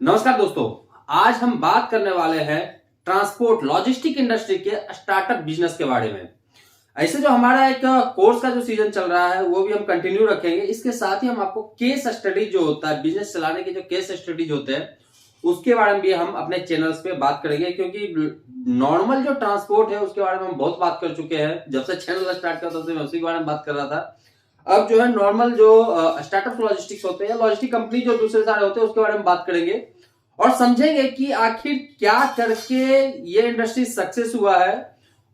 नमस्कार दोस्तों, आज हम बात करने वाले हैं ट्रांसपोर्ट लॉजिस्टिक इंडस्ट्री के स्टार्टअप बिजनेस के बारे में। ऐसे जो हमारा एक कोर्स का जो सीजन चल रहा है वो भी हम कंटिन्यू रखेंगे। इसके साथ ही हम आपको केस स्टडी जो होता है, बिजनेस चलाने के जो केस स्टडीज होते हैं उसके बारे में भी हम अपने चैनल्स पे बात करेंगे, क्योंकि नॉर्मल जो ट्रांसपोर्ट है उसके बारे में हम बहुत बात कर चुके हैं। जब से चैनल स्टार्ट किया तब से मैं उसी के बारे में बात कर रहा था। अब जो है नॉर्मल जो स्टार्टअप लॉजिस्टिक्स होते हैं, लॉजिस्टिक कंपनी जो दूसरे सारे होते हैं उसके बारे में बात करेंगे और समझेंगे कि आखिर क्या करके ये इंडस्ट्री सक्सेस हुआ है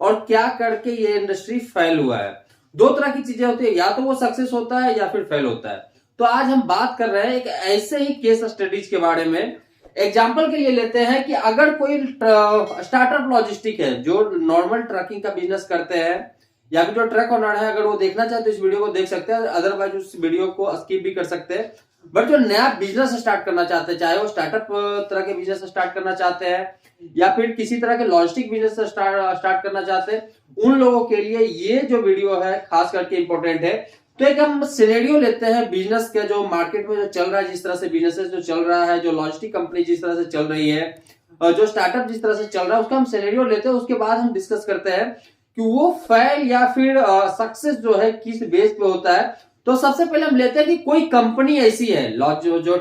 और क्या करके ये इंडस्ट्री फेल हुआ है। दो तरह की चीजें होती है, या तो वो सक्सेस होता है या फिर फेल होता है। तो आज हम बात कर रहे हैं एक ऐसे ही केस स्टडीज के बारे में। एग्जाम्पल के लिए लेते हैं कि अगर कोई स्टार्टअप लॉजिस्टिक है जो नॉर्मल ट्रकिंग का बिजनेस करते हैं या फिर जो ट्रक ओनर है, अगर वो देखना चाहे तो इस वीडियो को देख सकते हैं, अदरवाइज उस वीडियो को स्किप भी कर सकते हैं। बट जो नया बिजनेस स्टार्ट करना चाहते हैं, चाहे वो स्टार्टअप तरह के बिजनेस स्टार्ट करना चाहते हैं या फिर किसी तरह के लॉजिस्टिक बिजनेस स्टार्ट करना चाहते हैं, उन लोगों के लिए ये जो वीडियो है खास करके इंपॉर्टेंट है। तो एक हम सिनेरियो लेते हैं बिजनेस का, जो मार्केट में जो चल रहा है, जिस तरह से बिजनेस जो चल रहा है, जो लॉजिस्टिक कंपनी जिस तरह से चल रही है, जो स्टार्टअप जिस तरह से चल रहा है, उसका हम सिनेरियो लेते हैं। उसके बाद हम डिस्कस करते हैं कि वो फेल या फिर सक्सेस जो है किस बेस पे होता है। तो सबसे पहले हम लेते हैं कि कोई कंपनी ऐसी है जो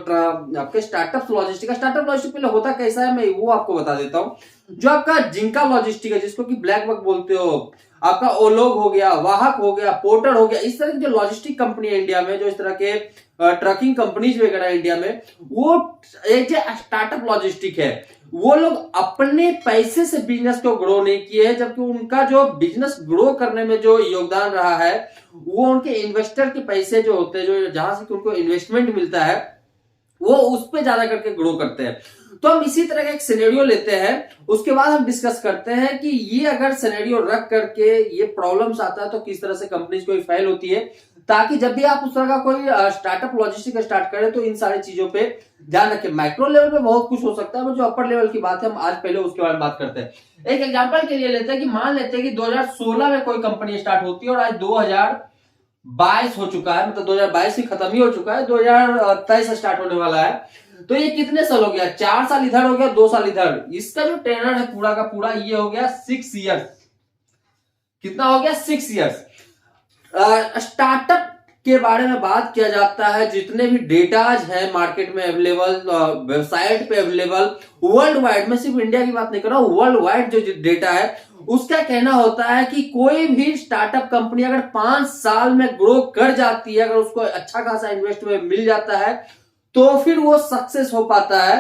आपके स्टार्टअप लॉजिस्टिक पहले होता कैसा है, मैं वो आपको बता देता हूं। जो आपका जिंका लॉजिस्टिक है, जिसको कि ब्लैक बक बोलते हो, आपका ओलोग हो गया, वाहक हो गया, पोर्टर हो गया, इस तरह की जो लॉजिस्टिक कंपनी है इंडिया में, जो इस तरह के ट्रकिंग कंपनीज वगैरह इंडिया में, वो एक जो स्टार्टअप लॉजिस्टिक है, वो लोग अपने पैसे से बिजनेस को ग्रो नहीं किए हैं, जबकि उनका जो बिजनेस ग्रो करने में जो योगदान रहा है वो उनके इन्वेस्टर के पैसे जो होते हैं, जो जहां से उनको इन्वेस्टमेंट मिलता है, वो उस पे ज्यादा करके ग्रो करते हैं। तो हम इसी तरह का एक सिनेरियो लेते हैं, उसके बाद हम डिस्कस करते हैं कि ये अगर सिनेरियो रख करके ये प्रॉब्लम्स आता है तो किस तरह से कंपनीज कोई फेल होती है, ताकि जब भी आप उस तरह का कोई स्टार्टअप लॉजिस्टिक स्टार्ट करें तो इन सारी चीजों पे ध्यान रखें। माइक्रो लेवल पे बहुत कुछ हो सकता है, पर जो अपर लेवल की बात है हम आज पहले उसके बारे में बात करते हैं। एक एग्जांपल के लिए लेते हैं कि मान लेते हैं कि 2016 में कोई कंपनी स्टार्ट होती है और आज 2022 हो चुका है, मतलब 2022 ही खत्म ही हो चुका है, 2023 स्टार्ट होने वाला है। तो ये कितने साल हो गया? 4 साल इधर हो गया, 2 साल इधर। इसका जो टेनर है पूरा का पूरा ये हो गया 6 ईयर्स। कितना हो गया? 6 ईयर्स। स्टार्टअप के बारे में बात किया जाता है, जितने भी डेटाज है मार्केट में अवेलेबल, वेबसाइट पे अवेलेबल, वर्ल्ड वाइड में, सिर्फ इंडिया की बात नहीं कर रहा हूं, वर्ल्ड वाइड जो डेटा है उसका कहना होता है कि कोई भी स्टार्टअप कंपनी अगर 5 साल में ग्रो कर जाती है, अगर उसको अच्छा खासा इन्वेस्टमेंट मिल जाता है तो फिर वो सक्सेस हो पाता है।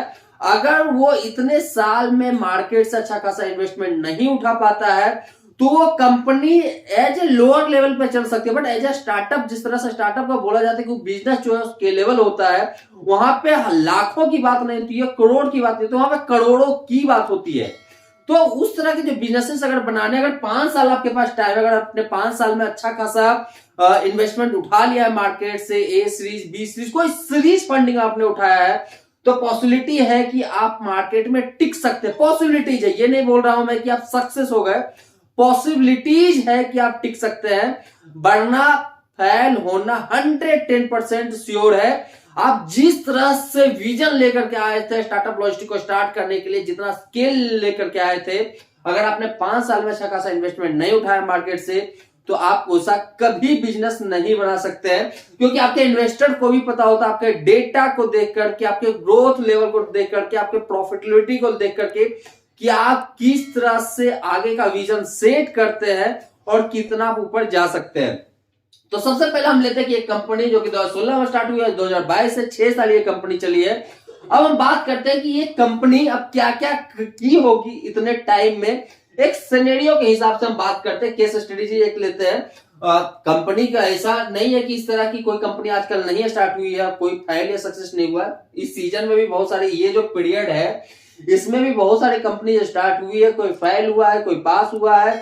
अगर वो इतने साल में मार्केट से अच्छा खासा इन्वेस्टमेंट नहीं उठा पाता है तो वो company as a lower level पे चल सकती है। बट एज ए स्टार्टअप, जिस तरह से स्टार्टअप का बोला जाता है कि बिजनेस जो है उसके लेवल होता है, वहां पे लाखों की बात नहीं होती है, करोड़ की बात नहीं होती, वहां पे करोड़ों की बात होती है। तो उस तरह के जो बिजनेसेस अगर बनाने, अगर 5 साल आपके पास टाइम, अगर आपने 5 साल में अच्छा खासा इन्वेस्टमेंट उठा लिया है मार्केट से, ए सीरीज, बी सीरीज, कोई सीरीज फंडिंग आपने उठाया है, तो पॉसिबिलिटी है कि आप मार्केट में टिक सकते हैं। पॉसिबिलिटीज है, ये नहीं बोल रहा हूं मैं कि आप सक्सेस हो गए, पॉसिबिलिटीज है कि आप टिक सकते हैं। वरना फेल होना 110% श्योर है। आप जिस तरह से विजन लेकर के आए थे स्टार्टअप लॉजिस्टिक को स्टार्ट करने के लिए, जितना स्केल लेकर के आए थे, अगर आपने 5 साल में अच्छा खासा इन्वेस्टमेंट नहीं उठाया मार्केट से, तो आप वैसा कभी बिजनेस नहीं बना सकते हैं। क्योंकि आपके इन्वेस्टर को भी पता होता है, आपके डेटा को देख करके, आपके ग्रोथ लेवल को देख करके, आपके प्रॉफिटेबिलिटी को देख करके, कि आप किस तरह से आगे का विजन सेट करते हैं और कितना आप ऊपर जा सकते हैं। तो सबसे पहले हम लेते हैं कि एक कंपनी जो कि 2016 में स्टार्ट हुई है, 2022 से 6 साल ये कंपनी चली है। अब हम बात करते हैं कि ये कंपनी अब क्या क्या की होगी इतने टाइम में। एक सिनेरियो के हिसाब से हम बात करते हैं, केस स्टडी एक लेते हैं। कंपनी का ऐसा नहीं है कि इस तरह की कोई कंपनी आजकल नहीं स्टार्ट हुई है, कोई फेल या सक्सेस नहीं हुआ है। इस सीजन में भी बहुत सारे, ये जो पीरियड है इसमें भी बहुत सारी कंपनी स्टार्ट हुई है, कोई फेल हुआ है, कोई पास हुआ है,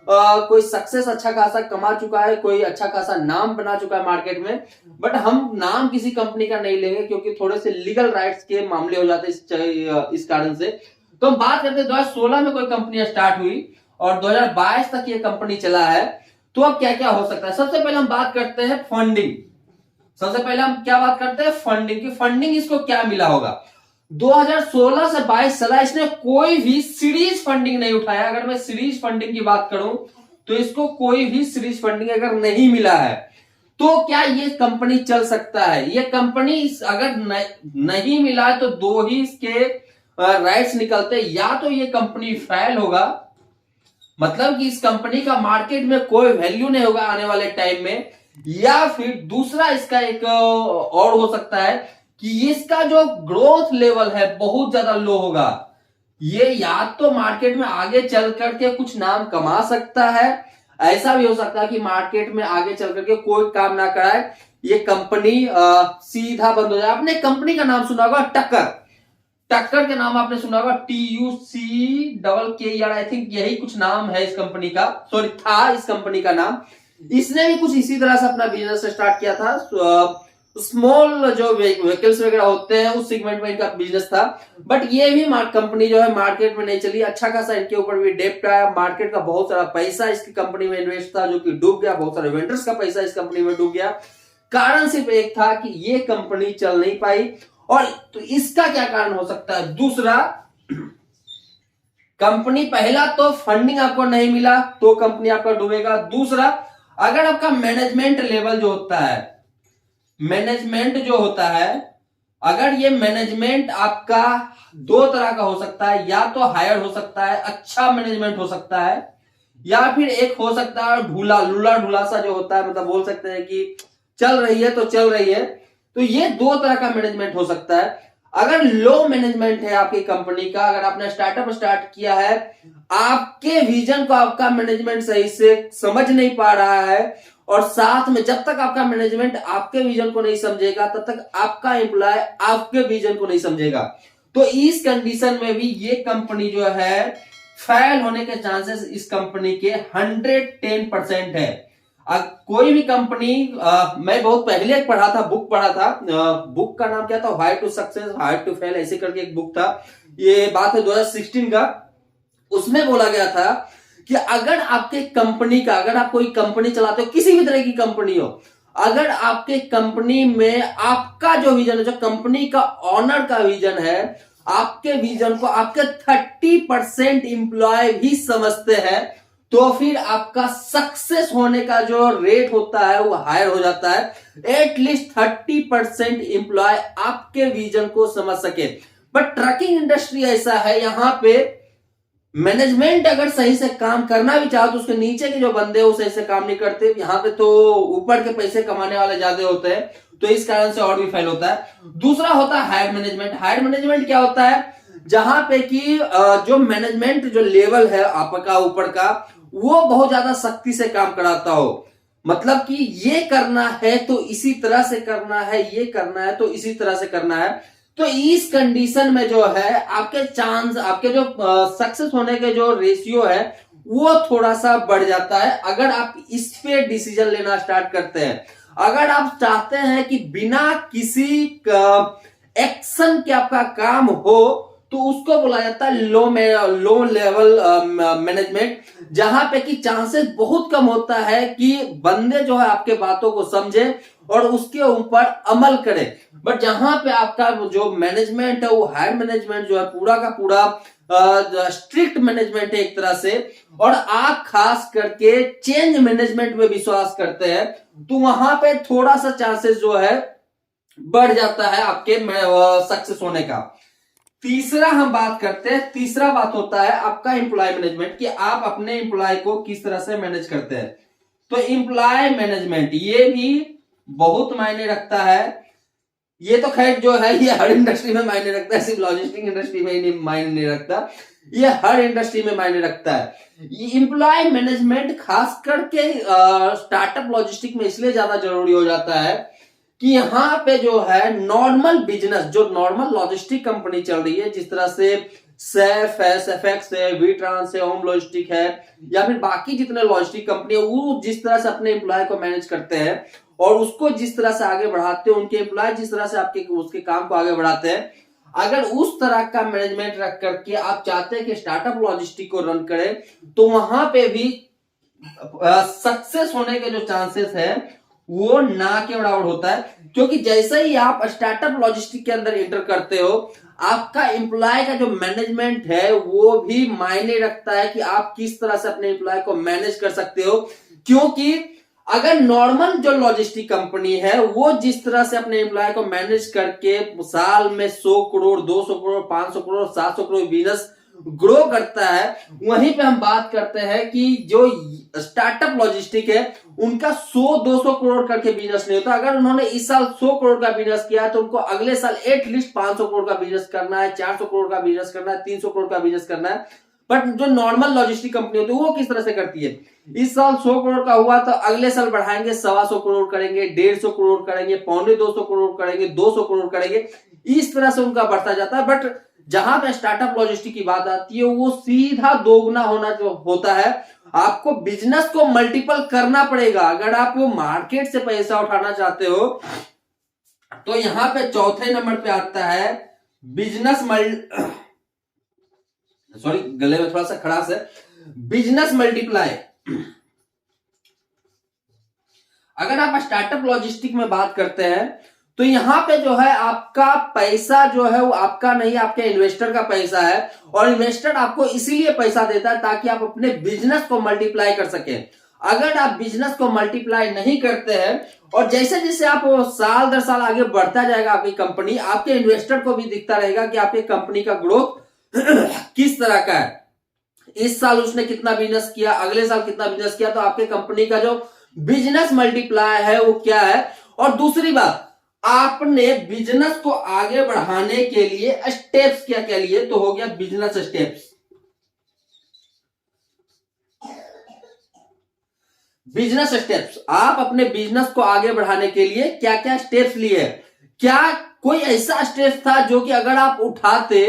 कोई सक्सेस अच्छा खासा कमा चुका है, कोई अच्छा खासा नाम बना चुका है मार्केट में। बट हम नाम किसी कंपनी का नहीं लेंगे, क्योंकि थोड़े से लीगल राइट्स के मामले हो जाते हैं इस कारण से। तो हम बात करते हैं 2016 में कोई कंपनी स्टार्ट हुई और 2022 तक ये कंपनी चला है। तो अब क्या क्या हो सकता है? सबसे पहले हम बात करते हैं फंडिंग। सबसे पहले हम क्या बात करते हैं? फंडिंग की। फंडिंग इसको क्या मिला होगा? 2016 से 22 चला, इसने कोई भी सीरीज फंडिंग नहीं उठाया। अगर मैं सीरीज फंडिंग की बात करूं तो इसको कोई भी सीरीज फंडिंग अगर नहीं मिला है तो क्या ये कंपनी चल सकता है? ये कंपनी अगर नहीं मिला है तो दो ही इसके राइट्स निकलते, या तो ये कंपनी फेल होगा, मतलब कि इस कंपनी का मार्केट में कोई वैल्यू नहीं होगा आने वाले टाइम में, या फिर दूसरा इसका एक और हो सकता है कि इसका जो ग्रोथ लेवल है बहुत ज्यादा लो होगा। ये या तो मार्केट में आगे चल करके कुछ नाम कमा सकता है, ऐसा भी हो सकता है कि मार्केट में आगे चल करके कोई काम ना कराए, ये कंपनी सीधा बंद हो जाए। आपने कंपनी का नाम सुना होगा टक्कर, टक्कर के नाम आपने सुना होगा, TUCKKER, आई थिंक यही कुछ नाम है इस कंपनी का, सॉरी था इस कंपनी का नाम। इसने भी कुछ इसी तरह से अपना बिजनेस स्टार्ट किया था, स्मॉल जो व्हीकल्स वगैरह होते हैं उस सेगमेंट में इनका बिजनेस था, बट ये भी कंपनी जो है मार्केट में नहीं चली। अच्छा खासा इनके ऊपर भी डेप्ट आया, मार्केट का बहुत सारा पैसा इसकी कंपनी में इन्वेस्ट था जो कि डूब गया, बहुत सारे वेंडर्स का पैसा इस कंपनी में डूब गया। कारण सिर्फ एक था कि ये कंपनी चल नहीं पाई। और तो इसका क्या कारण हो सकता है? दूसरा, कंपनी, पहला तो फंडिंग आपको नहीं मिला तो कंपनी आपका डूबेगा। दूसरा, अगर आपका मैनेजमेंट लेवल जो होता है, मैनेजमेंट जो होता है, अगर ये मैनेजमेंट आपका दो तरह का हो सकता है, या तो हायर हो सकता है, अच्छा मैनेजमेंट हो सकता है, या फिर एक हो सकता है लूला ढूला सा जो होता है, मतलब बोल सकते हैं कि चल रही है तो चल रही है। तो ये दो तरह का मैनेजमेंट हो सकता है। अगर लो मैनेजमेंट है आपकी कंपनी का, अगर आपने स्टार्टअप स्टार्ट किया है, आपके विजन को आपका मैनेजमेंट सही से समझ नहीं पा रहा है, और साथ में जब तक आपका मैनेजमेंट आपके विजन को नहीं समझेगा तब तक आपका एम्प्लॉय आपके विजन को नहीं समझेगा, तो इस कंडीशन में भी ये कंपनी जो है फेल होने के चांसेस इस कंपनी के 110% है। कोई भी कंपनी, मैं बहुत पहले एक पढ़ा था, बुक पढ़ा था, बुक का नाम क्या था, how to success how to fail, ऐसे करके एक बुक था, ये बात है 2016 का। उसमें बोला गया था कि अगर आपके कंपनी का, अगर आप कोई कंपनी चलाते हो, किसी भी तरह की कंपनी हो, अगर आपके कंपनी में आपका जो विजन है, जो कंपनी का ऑनर का विजन है, आपके विजन को आपके 30% इंप्लॉय भी समझते हैं, तो फिर आपका सक्सेस होने का जो रेट होता है वो हायर हो जाता है। एटलीस्ट 30% इंप्लॉय आपके विजन को समझ सके। बट ट्रकिंग इंडस्ट्री ऐसा है, यहां पे मैनेजमेंट अगर सही से काम करना भी चाहो तो उसके नीचे के जो बंदे वो सही से काम नहीं करते। यहाँ पे तो ऊपर के पैसे कमाने वाले ज्यादा होते हैं, तो इस कारण से और भी फेल होता है। दूसरा होता है हायर मैनेजमेंट। हायर मैनेजमेंट क्या होता है? जहां पे कि जो मैनेजमेंट जो लेवल है आपका ऊपर का, वो बहुत ज्यादा सख्ती से काम कराता हो, मतलब कि ये करना है तो इसी तरह से करना है, ये करना है तो इसी तरह से करना है। तो इस कंडीशन में जो है आपके चांस, आपके जो सक्सेस होने के जो रेशियो है वो थोड़ा सा बढ़ जाता है, अगर आप इस पे डिसीजन लेना स्टार्ट करते हैं। अगर आप चाहते हैं कि बिना किसी एक्शन के आपका काम हो, तो उसको बोला जाता है लो लेवल मैनेजमेंट, जहां पे कि चांसेस बहुत कम होता है कि बंदे जो है आपके बातों को समझे और उसके ऊपर अमल करे। बट जहां पे आपका जो मैनेजमेंट है वो हायर मैनेजमेंट जो है पूरा का पूरा स्ट्रिक्ट मैनेजमेंट है एक तरह से, और आप खास करके चेंज मैनेजमेंट में विश्वास करते हैं, तो वहां पे थोड़ा सा चांसेस जो है बढ़ जाता है आपके सक्सेस होने का। तीसरा हम बात करते हैं, तीसरा बात होता है आपका एम्प्लॉय मैनेजमेंट, कि आप अपने एम्प्लॉय को किस तरह से मैनेज करते हैं। तो एम्प्लॉय मैनेजमेंट ये भी बहुत मायने रखता है। ये तो खैर जो है ये हर इंडस्ट्री में मायने रखता है, सिर्फ लॉजिस्टिक इंडस्ट्री में ही मायने नहीं रखता, ये हर इंडस्ट्री में मायने रखता है। एम्प्लॉय मैनेजमेंट खास करके स्टार्टअप लॉजिस्टिक में इसलिए ज्यादा जरूरी हो जाता है कि यहाँ पे जो है नॉर्मल बिजनेस, जो नॉर्मल लॉजिस्टिक कंपनी चल रही है, जिस तरह से सेफ है, सेफेक्स है, वीट्रांस है, होम लॉजिस्टिक है, या फिर बाकी जितने लॉजिस्टिक कंपनी है, वो जिस तरह से अपने एम्प्लॉय को मैनेज करते हैं और उसको जिस तरह से आगे बढ़ाते हैं, उनके एम्प्लॉय जिस तरह से आपके उसके काम को आगे बढ़ाते हैं, अगर उस तरह का मैनेजमेंट रख करके आप चाहते हैं कि स्टार्टअप लॉजिस्टिक को रन करें, तो वहां पे भी सक्सेस होने के जो चांसेस है वो ना के बराबर होता है, क्योंकि जैसे ही आप स्टार्टअप लॉजिस्टिक के अंदर एंटर करते हो, आपका एम्प्लॉय का जो मैनेजमेंट है वो भी मायने रखता है कि आप किस तरह से अपने एम्प्लॉय को मैनेज कर सकते हो। क्योंकि अगर नॉर्मल जो लॉजिस्टिक कंपनी है वो जिस तरह से अपने एम्प्लॉय को मैनेज करके साल में 100 करोड़ 200 करोड़ 500 करोड़ 700 करोड़ बिजनेस ग्रो करता है, वहीं पे हम बात करते हैं कि जो स्टार्टअप लॉजिस्टिक है उनका 100-200 करोड़ करके बिजनेस नहीं होता। अगर उन्होंने इस साल 100 करोड़ का बिजनेस किया है तो उनको अगले साल एटलीस्ट 500 करोड़ का बिजनेस करना है, 400 करोड़ का बिजनेस करना है, 300 करोड़ का बिजनेस करना है। बट जो नॉर्मल लॉजिस्टिक कंपनी होती है वो किस तरह से करती है, इस साल 100 करोड़ का हुआ तो अगले साल बढ़ाएंगे, 125 करोड़ करेंगे, 150 करोड़ करेंगे, 250 करोड़ करेंगे, 200 करोड़ करेंगे, इस तरह से उनका बढ़ता जाता है। बट जहां पे स्टार्टअप लॉजिस्टिक की बात आती है वो सीधा दोगुना होना जो होता है। आपको बिजनेस को मल्टीपल करना पड़ेगा। अगर आप मार्केट से पैसा उठाना चाहते हो तो यहां पे चौथे नंबर पे आता है बिजनेस सॉरी गले में थोड़ा सा खड़ास है, बिजनेस मल्टीप्लाई। अगर आप स्टार्टअप लॉजिस्टिक में बात करते हैं तो यहां पे जो है आपका पैसा जो है वो आपका नहीं, आपके इन्वेस्टर का पैसा है, और इन्वेस्टर आपको इसीलिए पैसा देता है ताकि आप अपने बिजनेस को मल्टीप्लाई कर सके। अगर आप बिजनेस को मल्टीप्लाई नहीं करते हैं और जैसे जैसे आप साल दर साल आगे बढ़ता जाएगा आपकी कंपनी, आपके इन्वेस्टर को भी दिखता रहेगा कि आपकी कंपनी का ग्रोथ किस तरह का है, इस साल उसने कितना बिजनेस किया, अगले साल कितना बिजनेस किया, तो आपके कंपनी का जो बिजनेस मल्टीप्लाई है वो क्या है। और दूसरी बात, आपने बिजनेस को आगे बढ़ाने के लिए स्टेप्स क्या क्या लिए, तो हो गया बिजनेस स्टेप्स। बिजनेस स्टेप्स, आप अपने बिजनेस को आगे बढ़ाने के लिए क्या क्या स्टेप्स लिए। क्या कोई ऐसा स्टेप था जो कि अगर आप उठाते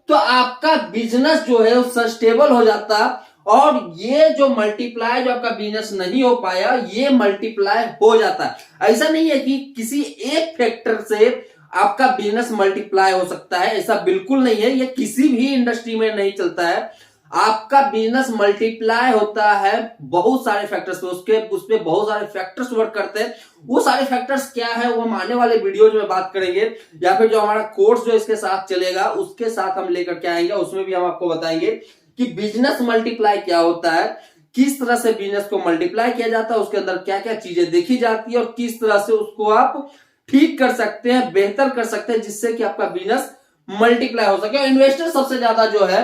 तो आपका बिजनेस जो है वो सस्टेबल हो जाता, और ये जो मल्टीप्लाई जो आपका बिजनेस नहीं हो पाया ये मल्टीप्लाई हो जाता है। ऐसा नहीं है कि किसी एक फैक्टर से आपका बिजनेस मल्टीप्लाई हो सकता है, ऐसा बिल्कुल नहीं है, ये किसी भी इंडस्ट्री में नहीं चलता है। आपका बिजनेस मल्टीप्लाई होता है बहुत सारे फैक्टर्स पे, उसपे बहुत सारे फैक्टर्स वर्क करते हैं। वो सारे फैक्टर्स क्या है वो हम आने वाले वीडियोज में बात करेंगे, या फिर जो हमारा कोर्स जो इसके साथ चलेगा उसके साथ हम लेकर के आएंगे, उसमें भी हम आपको बताएंगे कि बिजनेस मल्टीप्लाई क्या होता है, किस तरह से बिजनेस को मल्टीप्लाई किया जाता है, उसके अंदर क्या क्या चीजें देखी जाती है और किस तरह से उसको आप ठीक कर सकते हैं, बेहतर कर सकते हैं, जिससे कि आपका बिजनेस मल्टीप्लाई हो सके। इन्वेस्टर सबसे ज्यादा जो है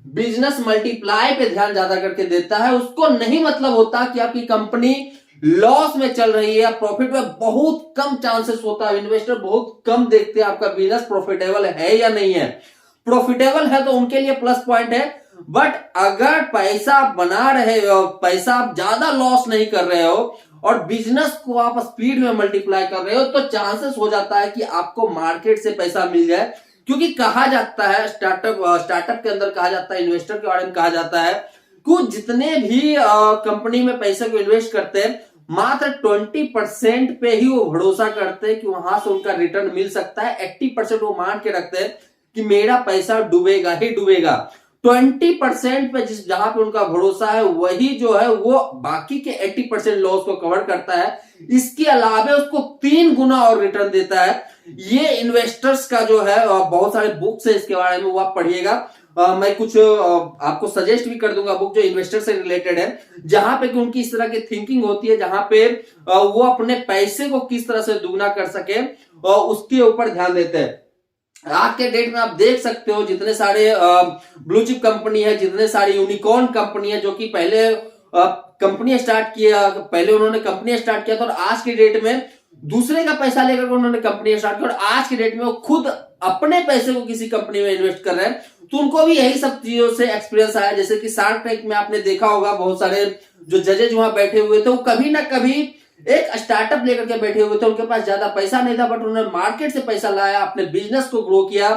बिजनेस मल्टीप्लाई पे ध्यान ज्यादा करके देता है। उसको नहीं मतलब होता कि आपकी कंपनी लॉस में चल रही है, प्रॉफिट में बहुत कम चांसेस होता है। इन्वेस्टर बहुत कम देखते हैं आपका बिजनेस प्रॉफिटेबल है या नहीं है। प्रॉफिटेबल है तो उनके लिए प्लस पॉइंट है, बट अगर पैसा आप बना रहे हो, पैसा आप ज्यादा लॉस नहीं कर रहे हो और बिजनेस को आप स्पीड में मल्टीप्लाई कर रहे हो, तो चांसेस हो जाता है कि आपको मार्केट से पैसा मिल जाए। क्योंकि कहा जाता है स्टार्टअप के अंदर कहा जाता है, इन्वेस्टर के बारे में कहा जाता है कि जितने भी कंपनी में पैसे को इन्वेस्ट करते हैं मात्र 20% पे ही वो भरोसा करते हैं कि वहां से उनका रिटर्न मिल सकता है। 80% वो मान के रखते हैं कि मेरा पैसा डूबेगा ही डूबेगा। 20% पे जहां पे उनका भरोसा है वही जो है वो बाकी के 80% लॉस को कवर करता है। इसके अलावा उसको 3 गुना और रिटर्न देता है। ये इन्वेस्टर्स का जो है बहुत सारे बुक्स है इसके बारे में, वो आप पढ़िएगा। मैं कुछ आपको सजेस्ट भी कर दूंगा बुक जो इन्वेस्टर से रिलेटेड है, जहां पे कि उनकी इस तरह की थिंकिंग होती है, जहां पे वो अपने पैसे को किस तरह से दुगना कर सके और उसके ऊपर ध्यान देते हैं। आज के डेट में आप देख सकते हो जितने सारे ब्लू चिप कंपनी है, जितने सारी यूनिकॉर्न कंपनी है, जो कि पहले कंपनी स्टार्ट किया, पहले उन्होंने कंपनी स्टार्ट किया था और आज के डेट में दूसरे का पैसा लेकर उन्होंने कंपनी स्टार्ट किया और आज के डेट में वो खुद अपने पैसे को किसी कंपनी में इन्वेस्ट कर रहे हैं। तो उनको भी यही सब चीजों से एक्सपीरियंस आया। जैसे कि शार्क टैंक में आपने देखा होगा बहुत सारे जो जजेज वहां बैठे हुए थे वो कभी ना कभी एक स्टार्टअप लेकर के बैठे हुए थे, उनके पास ज्यादा पैसा नहीं था, बट उन्होंने मार्केट से पैसा लाया, अपने बिजनेस को ग्रो किया,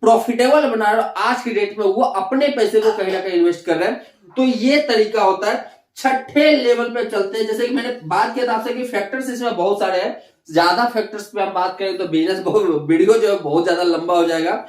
प्रॉफिटेबल बनाया, आज की डेट में वो अपने पैसे को कहीं ना कहीं इन्वेस्ट कर रहे हैं। तो ये तरीका होता है। छठे लेवल पे चलते हैं, जैसे कि मैंने बात किया था आपसे कि फैक्टर्स इसमें बहुत सारे हैं, ज्यादा फैक्टर्स पे हम बात करें तो बिजनेस वीडियो जो है बहुत ज्यादा लंबा हो जाएगा,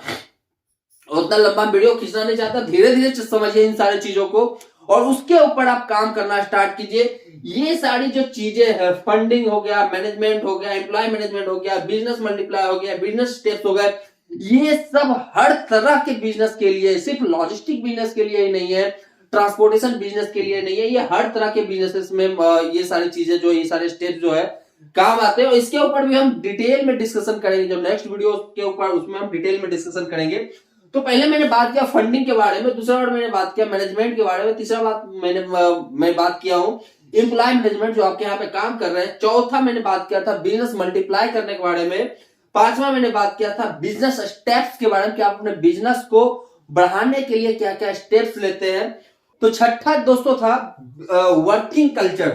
उतना लंबा वीडियो खींचना नहीं चाहता। धीरे धीरे समझिए इन सारी चीजों को और उसके ऊपर आप काम करना स्टार्ट कीजिए। ये सारी जो चीजें है, फंडिंग हो गया, मैनेजमेंट हो गया, एम्प्लॉय मैनेजमेंट हो गया, बिजनेस मल्टीप्लाई हो गया, बिजनेस स्टेप्स हो गए, ये सब हर तरह के बिजनेस के लिए, सिर्फ लॉजिस्टिक बिजनेस के लिए ही नहीं है, ट्रांसपोर्टेशन बिजनेस के लिए नहीं है, ये हर तरह के बिजनेसेस में ये सारी चीजें जो, ये सारे स्टेप्स जो है काम आते हैं। और इसके ऊपर भी हम डिटेल में डिस्कशन करेंगे, जो नेक्स्ट वीडियो के ऊपर उसमें हम डिटेल में डिस्कशन करेंगे। तो पहले मैंने बात किया फंडिंग के बारे में, दूसरा बार मैंने बात किया मैनेजमेंट के बारे में, तीसरा बात मैं बात किया हूं एम्प्लॉय मैनेजमेंट जो आपके यहाँ पे काम कर रहे हैं, चौथा मैंने बात किया था बिजनेस मल्टीप्लाई करने के बारे में, पांचवा मैंने बात किया था बिजनेस स्टेप्स के बारे में कि आप अपने बिजनेस को बढ़ाने के लिए क्या क्या स्टेप्स लेते हैं। तो छठा दोस्तों था working culture.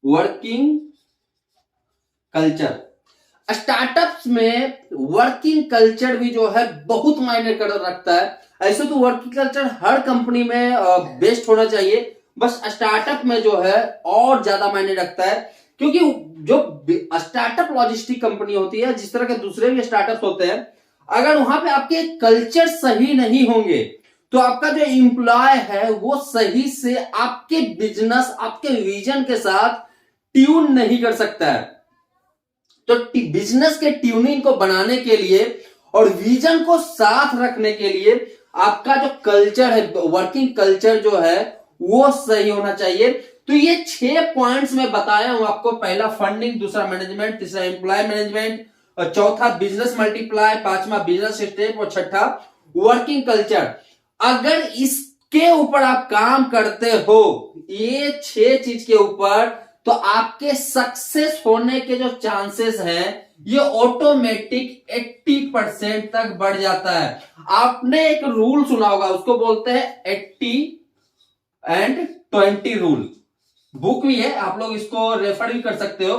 Working culture, startups में वर्किंग कल्चर भी जो है बहुत मायने कर रखता है। ऐसे तो वर्किंग कल्चर हर कंपनी में बेस्ट होना चाहिए, बस स्टार्टअप में जो है और ज्यादा मायने रखता है, क्योंकि जो स्टार्टअप लॉजिस्टिक कंपनी होती है, जिस तरह के दूसरे भी स्टार्टअप होते हैं, अगर वहां पे आपके कल्चर सही नहीं होंगे तो आपका जो एम्प्लॉय है वो सही से आपके बिजनेस, आपके विजन के साथ ट्यून नहीं कर सकता है। तो बिजनेस के ट्यूनिंग को बनाने के लिए और विजन को साथ रखने के लिए आपका जो कल्चर है, वर्किंग कल्चर जो है वो सही होना चाहिए। तो ये 6 पॉइंट्स में बताया हूं आपको, पहला फंडिंग, दूसरा मैनेजमेंट, तीसरा एम्प्लॉय मैनेजमेंट, और चौथा बिजनेस मल्टीप्लाई, पांचवा बिजनेस स्टेप और छठा वर्किंग कल्चर। अगर इसके ऊपर आप काम करते हो, ये 6 चीज के ऊपर, तो आपके सक्सेस होने के जो चांसेस हैं ये ऑटोमेटिक 80% तक बढ़ जाता है। आपने एक रूल सुना होगा, उसको बोलते हैं 80-20 रूल। बुक भी है, आप लोग इसको रेफर भी कर सकते हो।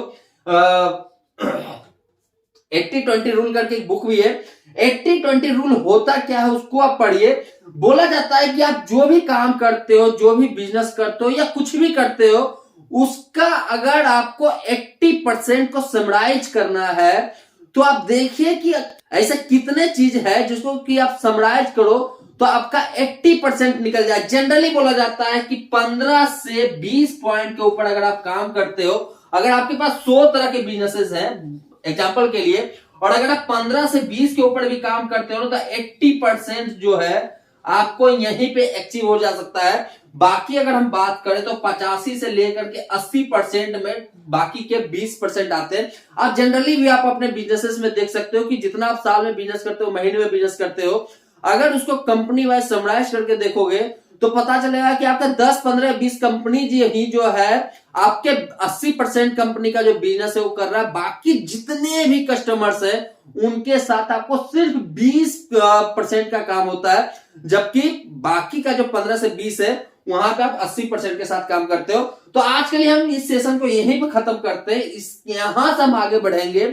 80-20 रूल करके एक बुक भी है। 80-20 रूल होता क्या है उसको आप पढ़िए। बोला जाता है कि आप जो भी काम करते हो, जो भी बिजनेस करते हो या कुछ भी करते हो, उसका अगर आपको 80% को समराइज करना है, तो आप देखिए कि ऐसा कितने चीज है जिसको कि आप समराइज करो तो आपका 80% निकल जाए। जनरली बोला जाता है कि 15 से 20 पॉइंट के ऊपर अगर आप काम करते हो, अगर आपके पास 100 तरह के बिजनेसेस हैं एग्जांपल के लिए, और अगर आप 15 से 20 के ऊपर भी काम करते हो तो 80% जो है आपको यहीं पे अचीव हो जा सकता है। बाकी अगर हम बात करें तो 85 से लेकर के 80% में बाकी के 20% आते हैं। आप जनरली भी आप अपने बिजनेसेस में देख सकते हो कि जितना आप साल में बिजनेस करते हो, महीने में बिजनेस करते हो, अगर उसको कंपनी वाइज समराइज करके देखोगे तो पता चलेगा कि आपका 10, 15, 20 कंपनी ही जो है आपके 80% कंपनी का जो बिजनेस है वो कर रहा है। बाकी जितने भी कस्टमर्स है उनके साथ आपको सिर्फ 20% का काम होता है, जबकि बाकी का जो 15 से 20 है वहां पे आप 80% के साथ काम करते हो। तो आज के लिए हम इस सेशन को यहीं पे खत्म करते हैं। यहां से हम आगे बढ़ेंगे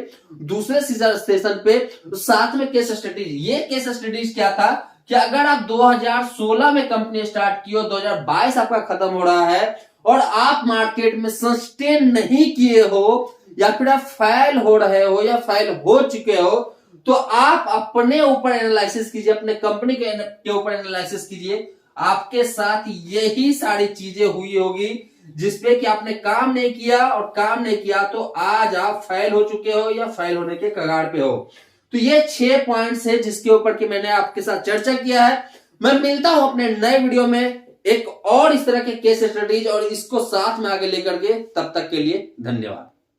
दूसरे सेशन पे, तो साथ में केस स्टडीज। ये केस स्टडीज क्या था कि अगर आप 2016 में कंपनी स्टार्ट की हो, 2022 आपका खत्म हो रहा है और आप मार्केट में सस्टेन नहीं किए हो, या फिर आप फेल हो रहे हो या फेल हो चुके हो, तो आप अपने ऊपर एनालिसिस कीजिए, अपने कंपनी के ऊपर एनालिसिस कीजिए। आपके साथ यही सारी चीजें हुई होगी जिसपे कि आपने काम नहीं किया, और काम नहीं किया तो आज आप फेल हो चुके हो या फेल होने के कगार पे हो। तो ये 6 पॉइंट्स है जिसके ऊपर कि मैंने आपके साथ चर्चा किया है। मैं मिलता हूं अपने नए वीडियो में एक और इस तरह के केस स्टडीज और इसको साथ में आगे लेकर के। तब तक के लिए धन्यवाद।